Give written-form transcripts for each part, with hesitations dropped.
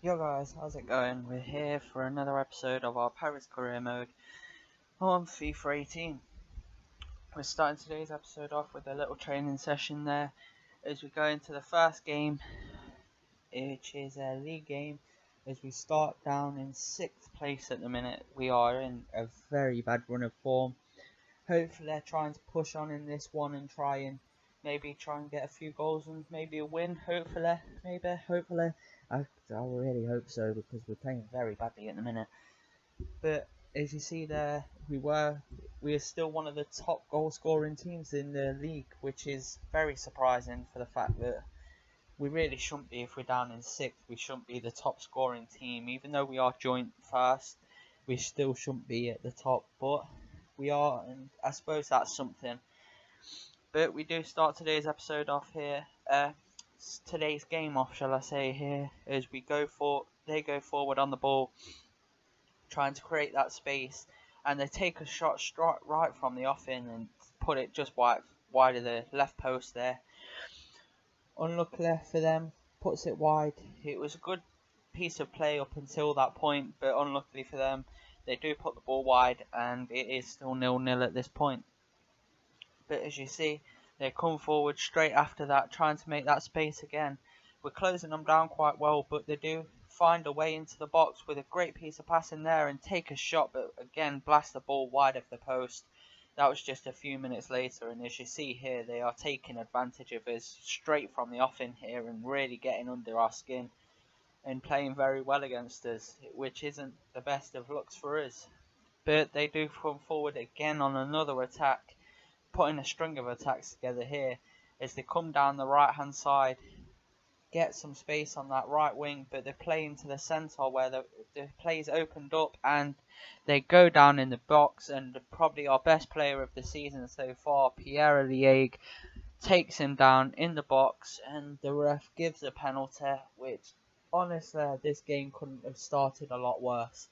Yo guys, how's it going? We're here for another episode of our Paris Career Mode on FIFA 18. We're starting today's episode off with a little training session there as we go into the first game, which is a league game. As we start down in 6th place at the minute, we are in a very bad run of form. Hopefully they're trying to push on in this one and maybe try and get a few goals and maybe a win. Hopefully. I really hope so because we're playing very badly at the minute. But as you see there, we are still one of the top goal scoring teams in the league, which is very surprising for the fact that we really shouldn't be. If we're down in 6th, we shouldn't be the top scoring team. Even though we are joint first, we still shouldn't be at the top, but we are, and I suppose that's something. But we do start today's episode off here, today's game off, shall I say, here, as they go forward on the ball, trying to create that space, and they take a shot right from the off-in and put it just wide of the left post there. Unluckily for them, puts it wide. It was a good piece of play up until that point, but unluckily for them, they do put the ball wide, and it is still 0-0 at this point. But as you see, they come forward straight after that, trying to make that space again. We're closing them down quite well, but they do find a way into the box with a great piece of passing there and take a shot, but again blast the ball wide of the post. That was just a few minutes later, and as you see here, they are taking advantage of us straight from the off in here and really getting under our skin and playing very well against us, which isn't the best of looks for us. But they do come forward again on another attack, putting a string of attacks together here as they come down the right hand side, get some space on that right wing, but they play into the centre where the play's opened up and they go down in the box, and probably our best player of the season so far, Pierre-Liège, takes him down in the box, and the ref gives a penalty, which honestly this game couldn't have started a lot worse.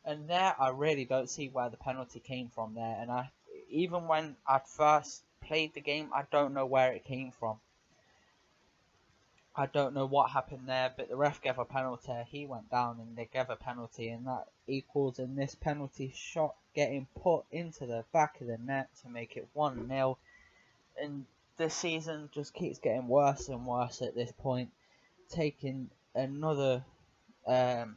And there I really don't see where the penalty came from there, and even when I first played the game, I don't know where it came from. I don't know what happened there, but the ref gave a penalty. He went down and they gave a penalty, and that equals in this penalty shot getting put into the back of the net to make it 1-0. And the season just keeps getting worse and worse at this point, taking another going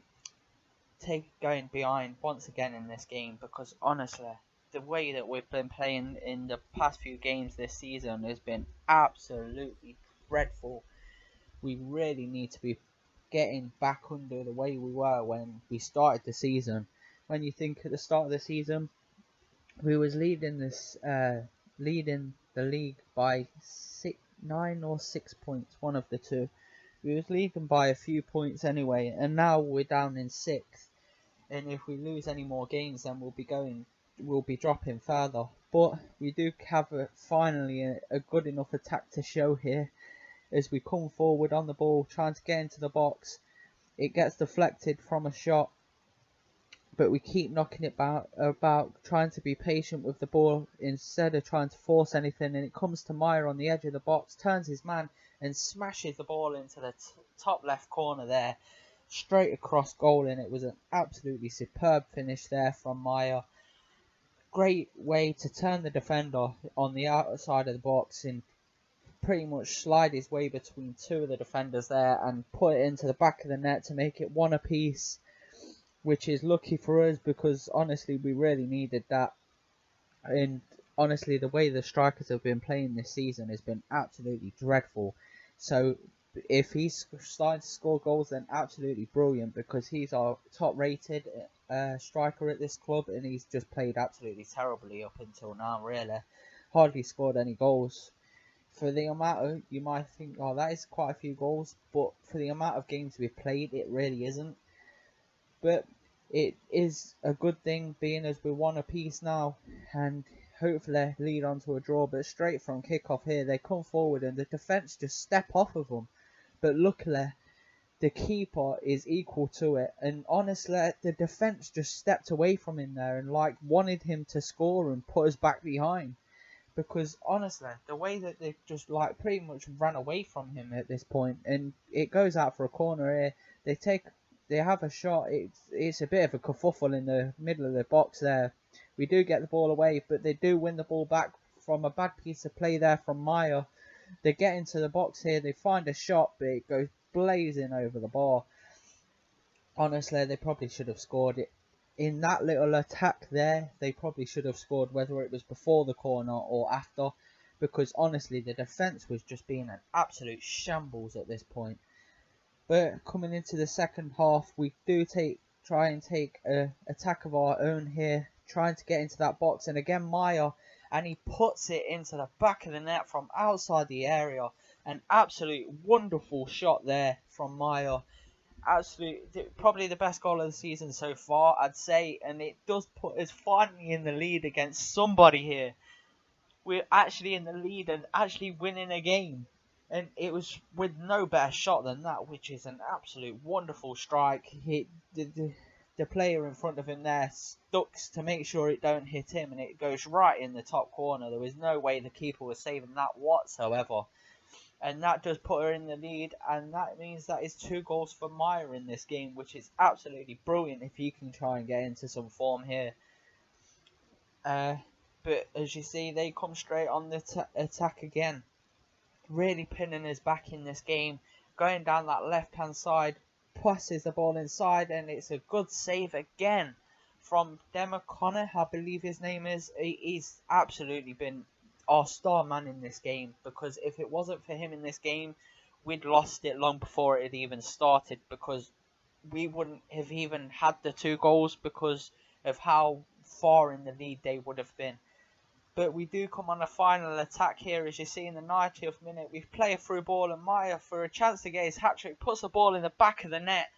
behind once again in this game, because honestly the way that we've been playing in the past few games this season has been absolutely dreadful. We really need to be getting back under the way we were when we started the season. When you think at the start of the season, we was leading the league by 9 or 6 points, one of the two. We was leading by a few points anyway, and now we're down in 6th. And if we lose any more games, then we'll be dropping further. But we do have finally a good enough attack to show here. As we come forward on the ball, trying to get into the box, it gets deflected from a shot, but we keep knocking it about, trying to be patient with the ball instead of trying to force anything, and it comes to Meyer on the edge of the box, turns his man and smashes the ball into the top left corner there, straight across goal, and it was an absolutely superb finish there from Meyer. Great way to turn the defender on the outside of the box and pretty much slide his way between two of the defenders there and put it into the back of the net to make it 1 apiece, which is lucky for us because honestly we really needed that. And honestly the way the strikers have been playing this season has been absolutely dreadful, so if he's starting to score goals, then absolutely brilliant, because he's our top rated striker at this club, and he's just played absolutely terribly up until now. Really hardly scored any goals. For the amount of, you might think, oh, that is quite a few goals, but for the amount of games we've played, it really isn't. But it is a good thing, being as we're 1 apiece now, and hopefully lead on to a draw. But straight from kickoff here, they come forward and the defence just step off of them. But luckily, the keeper is equal to it, and honestly, the defence just stepped away from him there and wanted him to score and put us back behind. Because honestly, the way that they just pretty much ran away from him at this point, and it goes out for a corner here. They take they have a shot. It's a bit of a kerfuffle in the middle of the box there. We do get the ball away, but they do win the ball back from a bad piece of play there from Meyer. They get into the box here. They find a shot, but it goes blazing over the bar. Honestly, they probably should have scored it. In that little attack there, they probably should have scored, whether it was before the corner or after, because honestly, the defence was just being an absolute shambles at this point. But coming into the second half, we do try and take a attack of our own here, trying to get into that box, and again Meyer, and he puts it into the back of the net from outside the area. An absolute wonderful shot there from Meyer. Probably the best goal of the season so far, I'd say, and it does put us finally in the lead against somebody here. We're actually in the lead and actually winning a game, and it was with no better shot than that, which is an absolute wonderful strike. The player in front of him there ducks to make sure it don't hit him, and it goes right in the top corner. There was no way the keeper was saving that whatsoever. And that does put her in the lead, and that means that is 2 goals for Meyer in this game, which is absolutely brilliant if he can try and get into some form here. But as you see, they come straight on the attack again, really pinning us back in this game, going down that left-hand side, passes the ball inside, and it's a good save again from Demaconnor, I believe his name is. He's absolutely been our star man in this game, because if it wasn't for him in this game, we'd lost it long before it had even started, because we wouldn't have even had the 2 goals because of how far in the lead they would have been. But we do come on a final attack here, as you see in the 90th minute. We play a through ball, and Meyer, for a chance to get his hat-trick, puts the ball in the back of the net.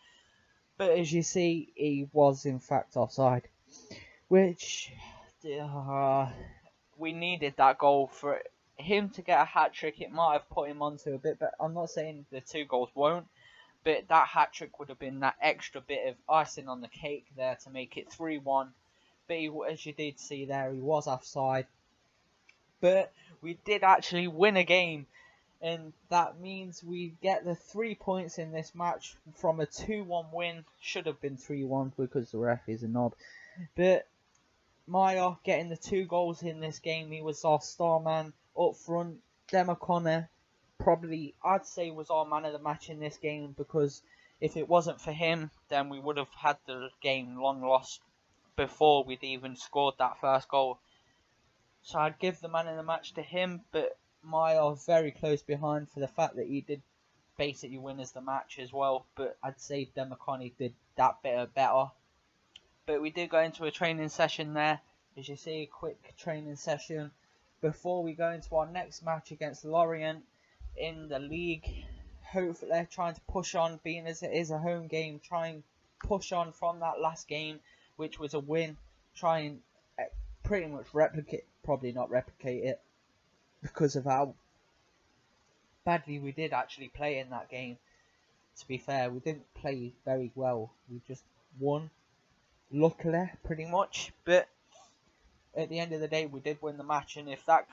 But as you see, he was in fact offside, which we needed that goal for him to get a hat-trick. It might have put him onto a bit, but I'm not saying the 2 goals won't, but that hat-trick would have been that extra bit of icing on the cake there to make it 3-1. But as you did see there, he was offside. But we did actually win a game, and that means we get the 3 points in this match from a 2-1 win. Should have been 3-1 because the ref is a knob. But Meyer getting the 2 goals in this game. He was our star man up front. Demaconnor probably, I'd say, was our man of the match in this game, because if it wasn't for him, then we would have had the game long lost before we'd even scored that first goal. So I'd give the man of the match to him, but Meyer very close behind for the fact that he did basically win us the match as well. But I'd say Demaconnor did that bit better. But we did go into a training session there. As you see, a quick training session before we go into our next match against Lorient in the league. Hopefully they're trying to push on, being as it is a home game, try and push on from that last game, which was a win. Try and pretty much probably not replicate it, because of how badly we did actually play in that game. To be fair, we didn't play very well. We just won, luckily, pretty much. But at the end of the day, we did win the match, and if that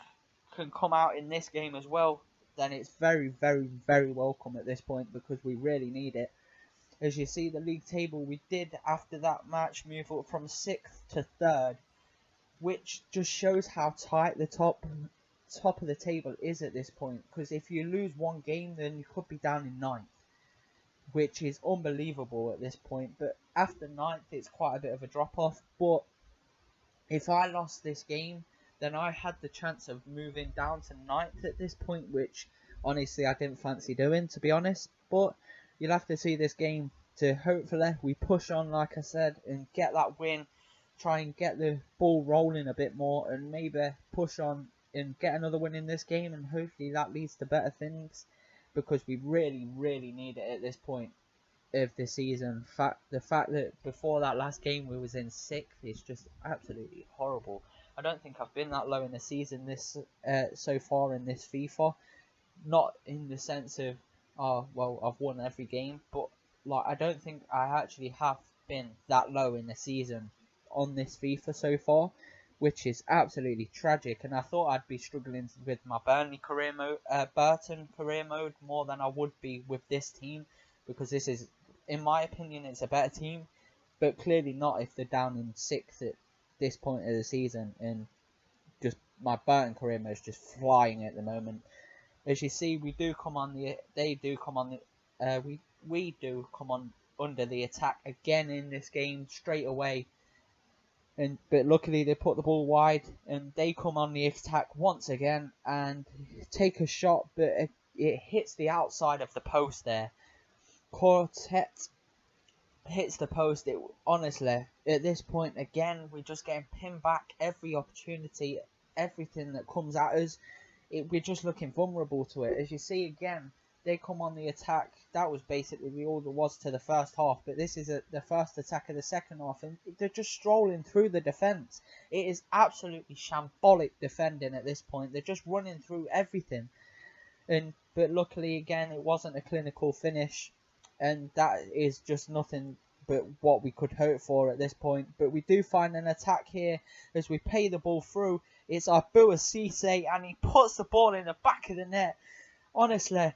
can come out in this game as well, then it's very, very, very welcome at this point, because we really need it. As you see, the league table, we did, after that match, move up from 6th to 3rd, which just shows how tight the top of the table is at this point, because if you lose one game, then you could be down in 9th, which is unbelievable at this point. But after 9th, it's quite a bit of a drop-off. But if I lost this game, then I had the chance of moving down to 9th at this point, which honestly I didn't fancy doing, to be honest. But you'll have to see this game to hopefully we push on, like I said, and get that win. Try and get the ball rolling a bit more, and maybe push on and get another win in this game, and hopefully that leads to better things, because we really, really need it at this point of the season. The fact that before that last game we was in 6th is just absolutely horrible. I don't think I've been that low in the season this so far in this FIFA. Not in the sense of, oh well, I've won every game, but like I don't think I actually have been that low in the season on this FIFA so far, which is absolutely tragic. And I thought I'd be struggling with my Burton career mode more than I would be with this team, because this is in my opinion, it's a better team, but clearly not if they're down in 6th at this point of the season. And just my Burton career mode is just flying at the moment. As you see, we do come on the under the attack again in this game straight away. But luckily they put the ball wide and they come on the attack once again and take a shot, but it hits the outside of the post there. Quartet hits the post. Honestly, at this point again, we're just getting pinned back every opportunity, everything that comes at us. We're just looking vulnerable to it. As you see again, they come on the attack. That was basically all there was to the first half, but this is the first attack of the second half, and they're just strolling through the defence. It is absolutely shambolic defending at this point. They're just running through everything, but luckily again, it wasn't a clinical finish, and that is just nothing but what we could hope for at this point. But we do find an attack here as we pay the ball through. It's our Bua Cisse, and he puts the ball in the back of the net. Honestly,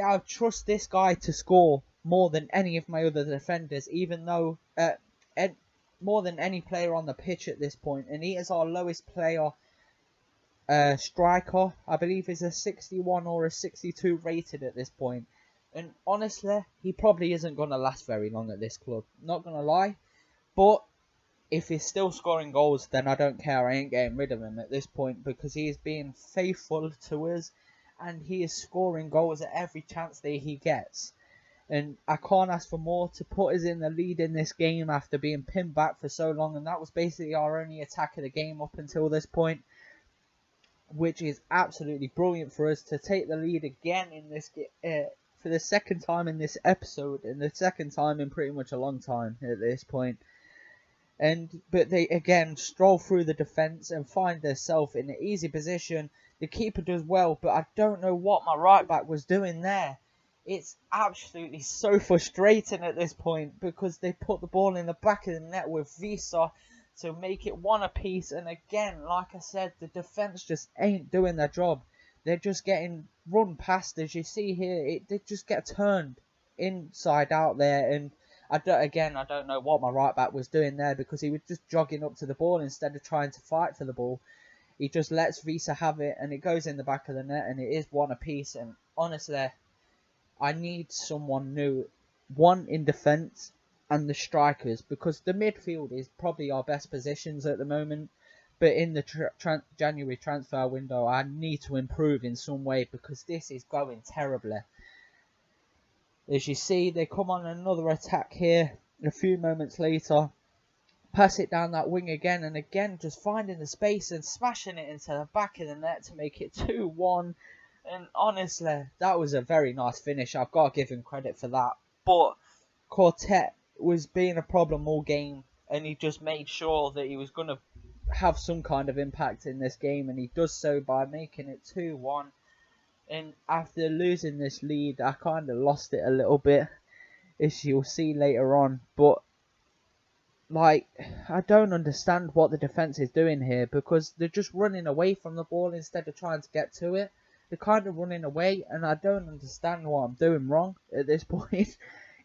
I would trust this guy to score more than any of my other defenders, even though more than any player on the pitch at this point. And he is our lowest player striker. I believe is a 61 or a 62 rated at this point. And honestly, he probably isn't going to last very long at this club. Not going to lie. But if he's still scoring goals, then I don't care. I ain't getting rid of him at this point, because he is being faithful to us. And he is scoring goals at every chance that he gets. And I can't ask for more to put us in the lead in this game after being pinned back for so long. And that was basically our only attack of the game up until this point, which is absolutely brilliant for us to take the lead again in this for the second time in this episode, and the second time in pretty much a long time at this point. But they again stroll through the defence and find themselves in an easy position. The keeper does well, but I don't know what my right back was doing there. It's absolutely so frustrating at this point, because they put the ball in the back of the net with Visa to make it one apiece. And again, like I said, the defence just ain't doing their job. They're just getting run past. As you see here, they just get turned inside out there. And I don't know what my right back was doing there, because he was just jogging up to the ball instead of trying to fight for the ball. He just lets Visa have it, and it goes in the back of the net, and it is one apiece. And honestly, I need someone new, one in defence and the strikers, because the midfield is probably our best positions at the moment. But in the January transfer window, I need to improve in some way, because this is going terribly. As you see, they come on another attack here a few moments later. Pass it down that wing again, and again just finding the space and smashing it into the back of the net to make it 2-1. And honestly, that was a very nice finish. I've got to give him credit for that. But Quartet was being a problem all game, and he just made sure that he was going to have some kind of impact in this game, and he does so by making it 2-1. And after losing this lead, I kind of lost it a little bit, as you'll see later on. But like, I don't understand what the defence is doing here, because they're just running away from the ball instead of trying to get to it. They're kind of running away, and I don't understand what I'm doing wrong at this point.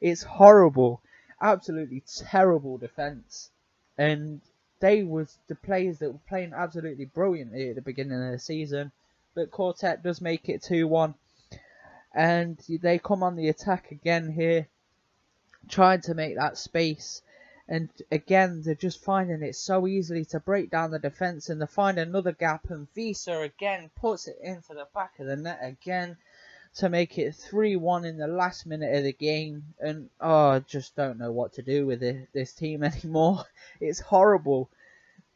It's horrible. Absolutely terrible defence. And they was the players that were playing absolutely brilliantly at the beginning of the season. But Quartet does make it 2-1. And they come on the attack again here, trying to make that space. And again, they're just finding it so easily to break down the defence, and they find another gap, and Visa again puts it into the back of the net again to make it 3-1 in the last minute of the game. And I just don't know what to do with this team anymore. It's horrible.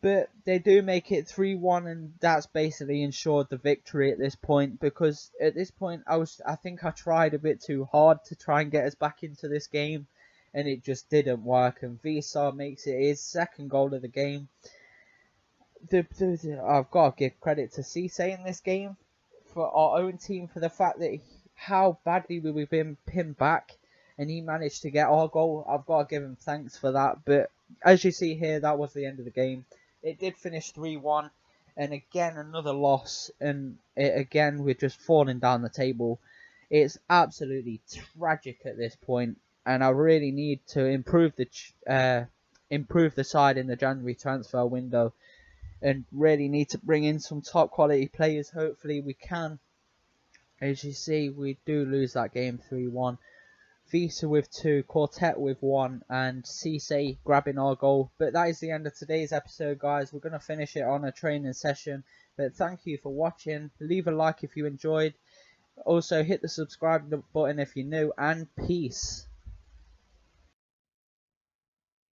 But they do make it 3-1, and that's basically ensured the victory at this point, because at this point I think I tried a bit too hard to try and get us back into this game, and it just didn't work. And Visa makes it his second goal of the game. I've got to give credit to Cisse in this game for our own team, for the fact that how badly we've been pinned back, and he managed to get our goal. I've got to give him thanks for that. But as you see here, that was the end of the game. It did finish 3-1, and again another loss, and again we're just falling down the table. It's absolutely tragic at this point. and I really need to improve the side in the January transfer window, and really need to bring in some top quality players. Hopefully we can. As you see, we do lose that game 3-1. Visa with 2, Quartet with 1, and Cisse grabbing our goal. But that is the end of today's episode, guys. We're going to finish it on a training session. But thank you for watching. Leave a like if you enjoyed. Also, hit the subscribe button if you're new, and peace.